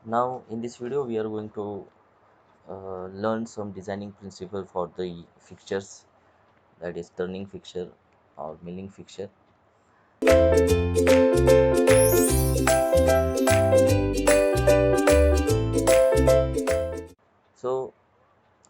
Now in this video we are going to learn some designing principle for the fixtures, that is turning fixture or milling fixture. So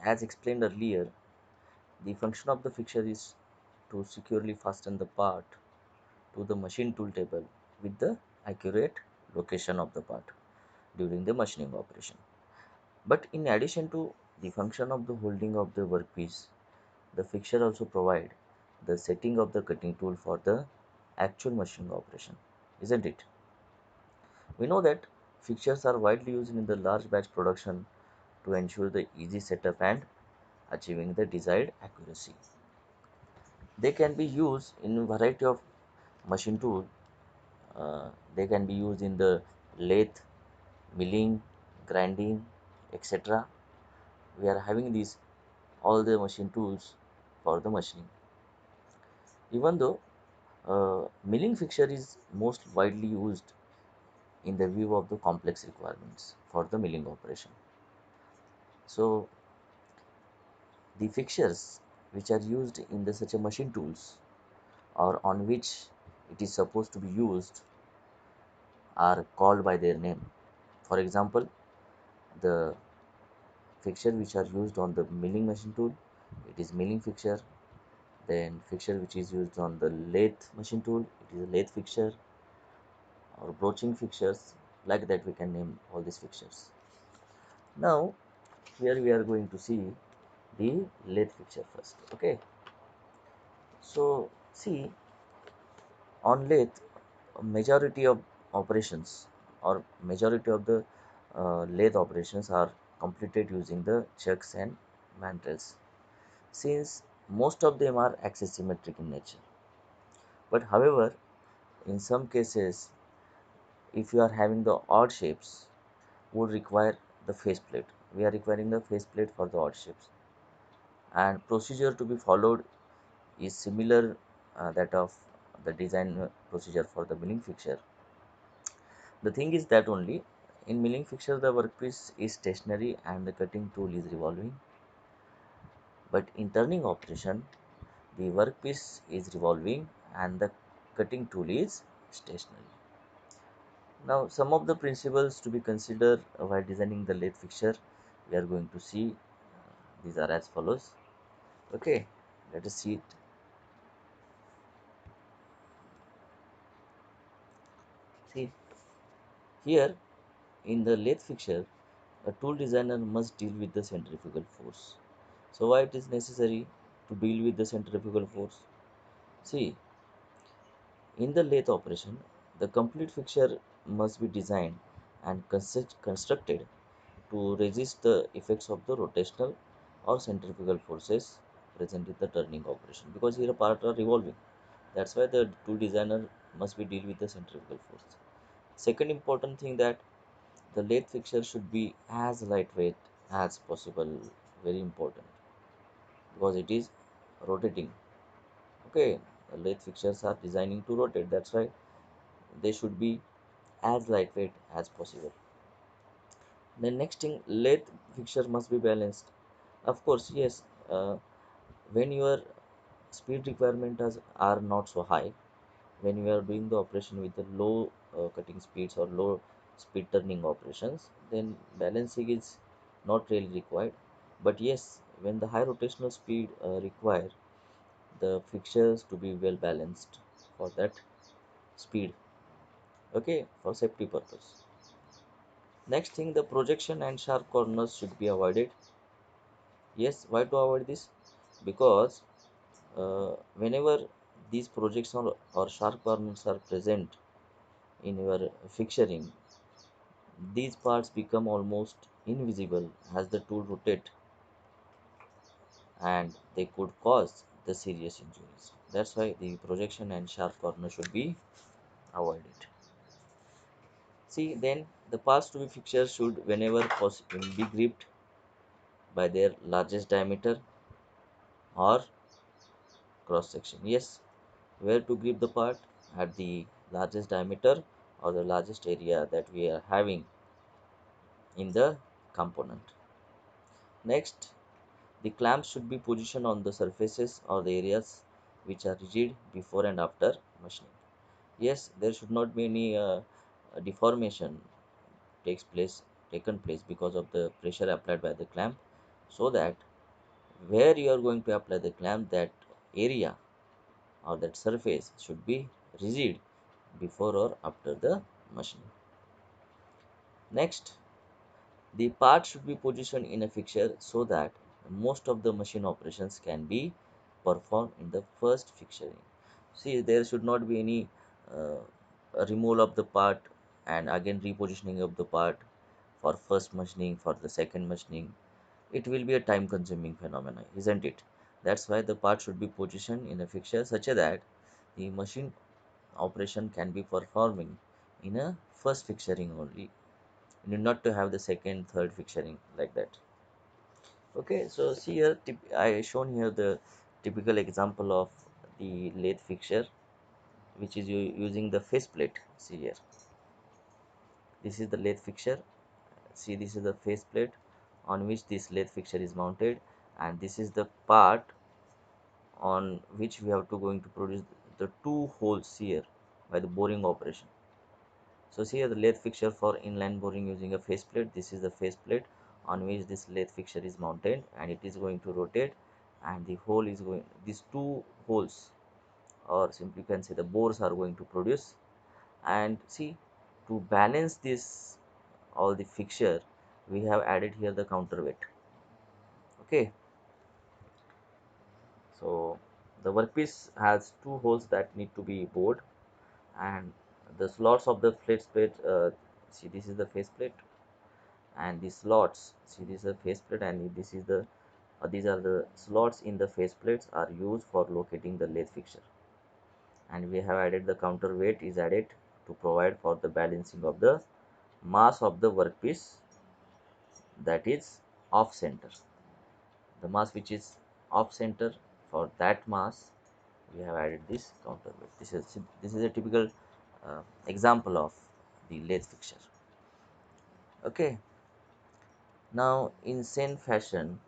as explained earlier, the function of the fixture is to securely fasten the part to the machine tool table with the accurate location of the part during the machining operation. But in addition to the function of the holding of the workpiece, the fixture also provide the setting of the cutting tool for the actual machining operation, isn't it? We know that fixtures are widely used in the large batch production to ensure the easy setup and achieving the desired accuracy. They can be used in a variety of machine tool. They can be used in the lathe, milling, grinding, etc. We are having these all the machine tools for the machining. Even though milling fixture is most widely used in the view of the complex requirements for the milling operation. So the fixtures which are used in the such a machine tools or on which it is supposed to be used are called by their name. For example, the fixture which are used on the milling machine tool, it is milling fixture. Then fixture which is used on the lathe machine tool, it is a lathe fixture, or broaching fixtures. Like that we can name all these fixtures. Now here we are going to see the lathe fixture first. Okay, so see, on lathe, majority of operations or majority of the lathe operations are completed using the chucks and mantles, since most of them are axisymmetric in nature. But however, in some cases, if you are having the odd shapes, would require the faceplate. We are requiring the faceplate for the odd shapes, and procedure to be followed is similar that of the design procedure for the milling fixture. The thing is that only in milling fixture the workpiece is stationary and the cutting tool is revolving, but in turning operation the workpiece is revolving and the cutting tool is stationary. Now some of the principles to be considered while designing the lathe fixture we are going to see. These are as follows. Okay, let us see it. See here, in the lathe fixture, a tool designer must deal with the centrifugal force. So why it is necessary to deal with the centrifugal force? See, in the lathe operation, the complete fixture must be designed and constructed to resist the effects of the rotational or centrifugal forces present in the turning operation, because here a part are revolving. That's why the tool designer must be deal with the centrifugal force. Second important thing, that the lathe fixture should be as lightweight as possible. Very important, because it is rotating. Okay, the lathe fixtures are designing to rotate. That's why they should be as lightweight as possible. The next thing, lathe fixture must be balanced. Of course, yes. When your speed requirement are not so high, when you are doing the operation with the low cutting speeds or low speed turning operations, then balancing is not really required. But yes, when the high rotational speed require the fixtures to be well balanced for that speed, okay, for safety purpose. Next thing, the projection and sharp corners should be avoided. Yes, why to avoid this? Because whenever these projections or sharp corners are present in your fixturing, these parts become almost invisible as the tool rotate, and they could cause the serious injuries. That's why the projection and sharp corner should be avoided. See, then the parts to be fixtured should whenever possible be gripped by their largest diameter or cross section. Yes, where to grip the part? At the largest diameter or the largest area that we are having in the component. Next, the clamps should be positioned on the surfaces or the areas which are rigid before and after machining. Yes, there should not be any deformation takes place taken place because of the pressure applied by the clamp, so that where you are going to apply the clamp, that area or that surface should be rigid before or after the machining. Next, the part should be positioned in a fixture so that most of the machine operations can be performed in the first fixturing. See, there should not be any removal of the part and again repositioning of the part for first machining, for the second machining. It will be a time consuming phenomenon, isn't it? That's why the part should be positioned in a fixture such that the machine operation can be performing in a first fixturing only. You need not to have the second, third fixturing like that. Okay, so see here, I shown here the typical example of the lathe fixture, which is using the faceplate. See here, this is the lathe fixture. See, this is the faceplate on which this lathe fixture is mounted, and this is the part on which we have to going to produce the two holes here by the boring operation. So see here the lathe fixture for inline boring using a faceplate. This is the faceplate on which this lathe fixture is mounted, and it is going to rotate, and the hole is going, these two holes, or simply you can say the bores, are going to produce. And see, to balance this all the fixture, we have added here the counterweight. Okay, so the workpiece has two holes that need to be bored, and the slots of the faceplate, see, this is the faceplate, and the slots, see, this is the faceplate, and this is the these are the slots in the faceplates are used for locating the lathe fixture. And we have added the counterweight is added to provide for the balancing of the mass of the workpiece, that is off center. The mass which is off center, for that mass we have added this counterweight. This is a typical example of the lathe fixture. Okay, now in same fashion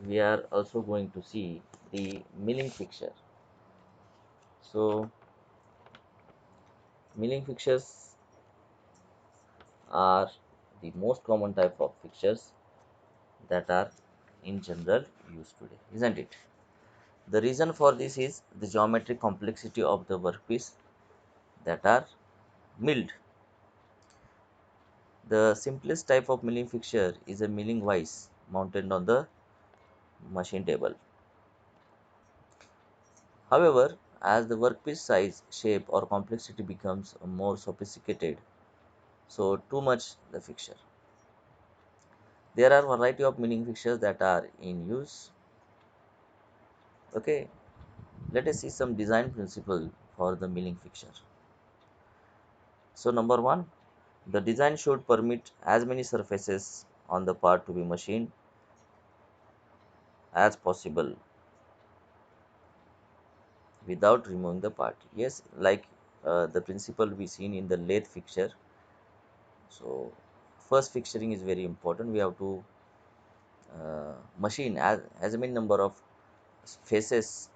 we are also going to see the milling fixture. So milling fixtures are the most common type of fixtures that are in general used today, isn't it? The reason for this is the geometric complexity of the workpiece that are milled. The simplest type of milling fixture is a milling vise mounted on the machine table. However, as the workpiece size, shape or complexity becomes more sophisticated, so too much the fixture. There are variety of milling fixtures that are in use. Okay, let us see some design principle for the milling fixture. So number one, the design should permit as many surfaces on the part to be machined as possible without removing the part. Yes, like the principle we seen in the lathe fixture. So first fixturing is very important. We have to machine as many number of faces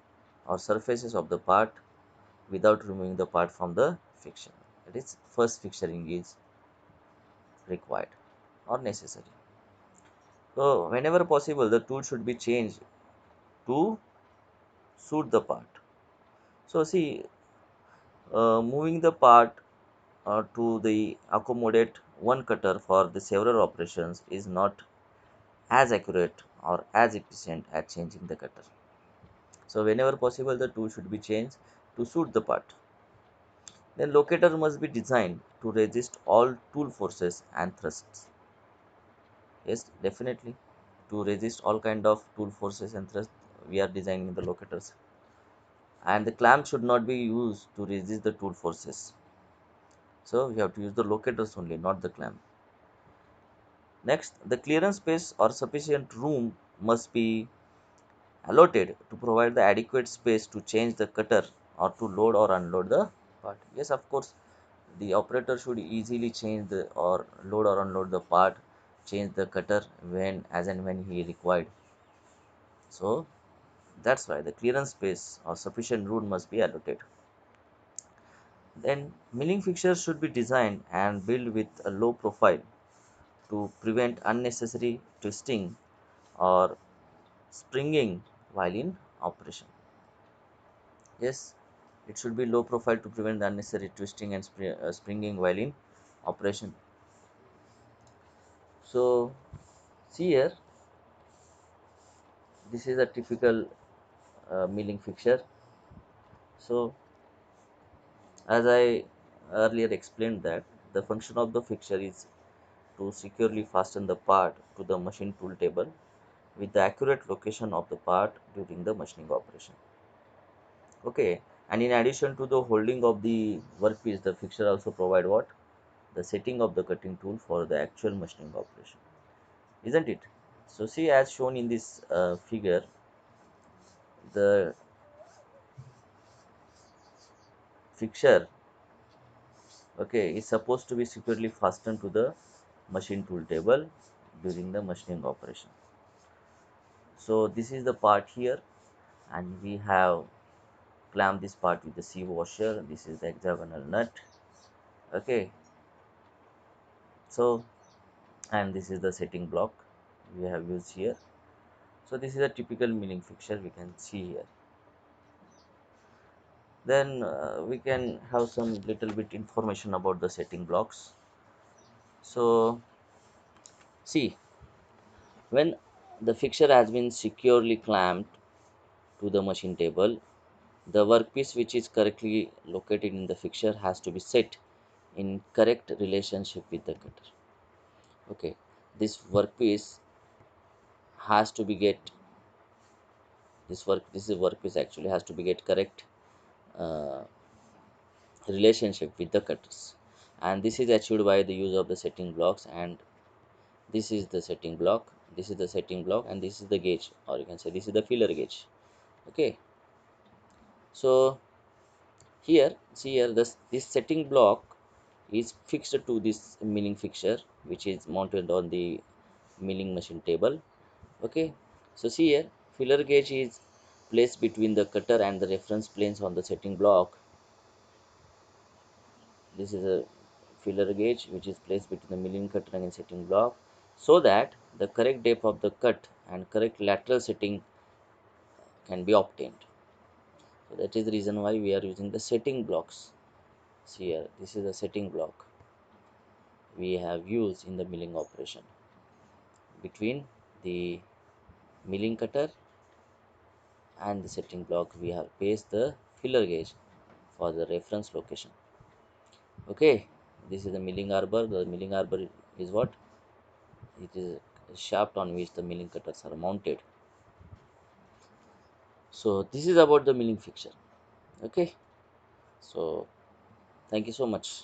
or surfaces of the part without removing the part from the fixture. That is, first fixturing is required or necessary. So whenever possible, the tool should be changed to suit the part. So see, moving the part to the accommodate one cutter for the several operations is not as accurate or as efficient as changing the cutter. So whenever possible, the tool should be changed to suit the part. Then locator must be designed to resist all tool forces and thrusts. Yes, definitely, to resist all kind of tool forces and thrust, we are designing the locators. And the clamp should not be used to resist the tool forces. So we have to use the locators only, not the clamp. Next, the clearance space or sufficient room must be allotted to provide the adequate space to change the cutter or to load or unload the part. Yes, of course, the operator should easily change the or load or unload the part change the cutter when as and when he required. So that's why the clearance space or sufficient room must be allocated. Then milling fixtures should be designed and built with a low profile to prevent unnecessary twisting or springing while in operation. Yes, it should be low profile to prevent the unnecessary twisting and springing while in operation. So see here, this is a typical milling fixture. So as I earlier explained that the function of the fixture is to securely fasten the part to the machine tool table with the accurate location of the part during the machining operation. Okay, and in addition to the holding of the workpiece, the fixture also provide what? The setting of the cutting tool for the actual machining operation, isn't it? So see, as shown in this figure, the fixture, okay, is supposed to be securely fastened to the machine tool table during the machining operation. So this is the part here, and we have clamped this part with the C washer. This is the hexagonal nut. Okay, so and this is the setting block we have used here. So this is a typical milling fixture we can see here. Then we can have some little bit information about the setting blocks. So see, when the fixture has been securely clamped to the machine table, the workpiece which is correctly located in the fixture has to be set in correct relationship with the cutter. Okay, this workpiece has to be get this is workpiece actually has to be get correct uh, relationship with the cutters, and this is achieved by the use of the setting blocks. And this is the setting block, this is the setting block, and this is the gauge, or you can say this is the filler gauge. Okay, so here see here, this setting block is fixed to this milling fixture which is mounted on the milling machine table. Okay, so see here, filler gauge is placed between the cutter and the reference planes on the setting block. This is a filler gauge which is placed between the milling cutter and setting block, so that the correct depth of the cut and correct lateral setting can be obtained. So that is the reason why we are using the setting blocks. See here, this is a setting block we have used in the milling operation. Between the milling cutter and the setting block, we have placed the filler gauge for the reference location. Okay, this is the milling arbor. The milling arbor is what? It is a shaft on which the milling cutters are mounted. So this is about the milling fixture. Okay, so thank you so much.